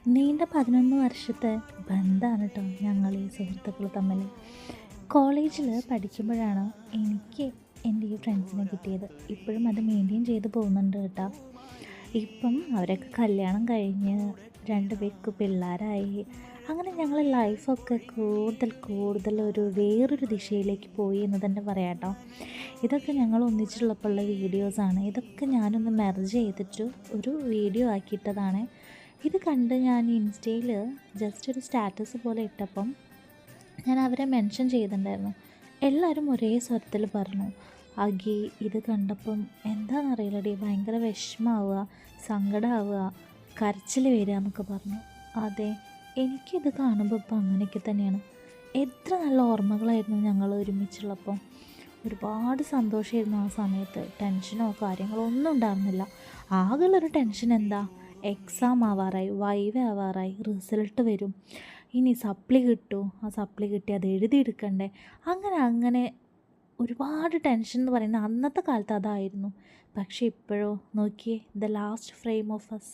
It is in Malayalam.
നീണ്ട 11 വർഷത്തെ ബന്ധമാണ് കേട്ടോ ഞങ്ങൾ ഈ സുഹൃത്തുക്കൾ തമ്മിൽ. കോളേജിൽ പഠിക്കുമ്പോഴാണ് എനിക്ക് എൻ്റെ ഈ ഫ്രണ്ട്സിനെ കിട്ടിയത്. ഇപ്പോഴും അത് മെയിൻറ്റെയിൻ ചെയ്ത് പോകുന്നുണ്ട് കേട്ടോ. ഇപ്പം അവരൊക്കെ കല്യാണം കഴിഞ്ഞ് 2 പേർക്ക് പിള്ളേരായി. അങ്ങനെ ഞങ്ങൾ ലൈഫൊക്കെ കൂടുതൽ ഒരു വേറൊരു ദിശയിലേക്ക് പോയി എന്ന് തന്നെ പറയാം കേട്ടോ. ഇതൊക്കെ ഞങ്ങൾ ഒന്നിച്ചുള്ളപ്പോഴുള്ള വീഡിയോസാണ്. ഇതൊക്കെ ഞാനൊന്ന് മെർജ് ചെയ്തിട്ട് ഒരു വീഡിയോ ആക്കിയിട്ടതാണ്. ഇത് കണ്ട് ഞാൻ ഇൻസ്റ്റയിൽ ജസ്റ്റ് ഒരു സ്റ്റാറ്റസ് പോലെ ഇട്ടപ്പം ഞാൻ അവരെ മെൻഷൻ ചെയ്തിട്ടുണ്ടായിരുന്നു. എല്ലാവരും ഒരേ സ്വരത്തിൽ പറഞ്ഞു, അഗി ഇത് കണ്ടപ്പം എന്താണെന്നറിയില്ലടി, ഭയങ്കര വിഷമാവുക, സങ്കടമാവുക, കരച്ചിൽ വരിക എന്നൊക്കെ പറഞ്ഞു. അതെ, എനിക്കിത് കാണുമ്പോൾ ഇപ്പം അങ്ങനെയൊക്കെ തന്നെയാണ്. എത്ര നല്ല ഓർമ്മകളായിരുന്നു ഞങ്ങൾ ഒരുമിച്ചുള്ളപ്പോൾ. ഒരുപാട് സന്തോഷമായിരുന്നു ആ സമയത്ത്. ടെൻഷനോ കാര്യങ്ങളോ ഒന്നും ഉണ്ടായിരുന്നില്ല. ആകെയുള്ളൊരു ടെൻഷൻ എന്താ, എക്സാം ആവാറായി, വൈവ ആവാറായി, റിസൾട്ട് വരും, ഇനി സപ്ലി കിട്ടുമോ, ആ സപ്ലി കിട്ടി അത് എഴുതിയെടുക്കണ്ടേ, അങ്ങനെ ഒരുപാട് ടെൻഷൻ എന്ന് പറയുന്നത് അന്നത്തെ കാലത്ത് അതായിരുന്നു. പക്ഷേ ഇപ്പോഴോ നോക്കിയേ, the last frame of us.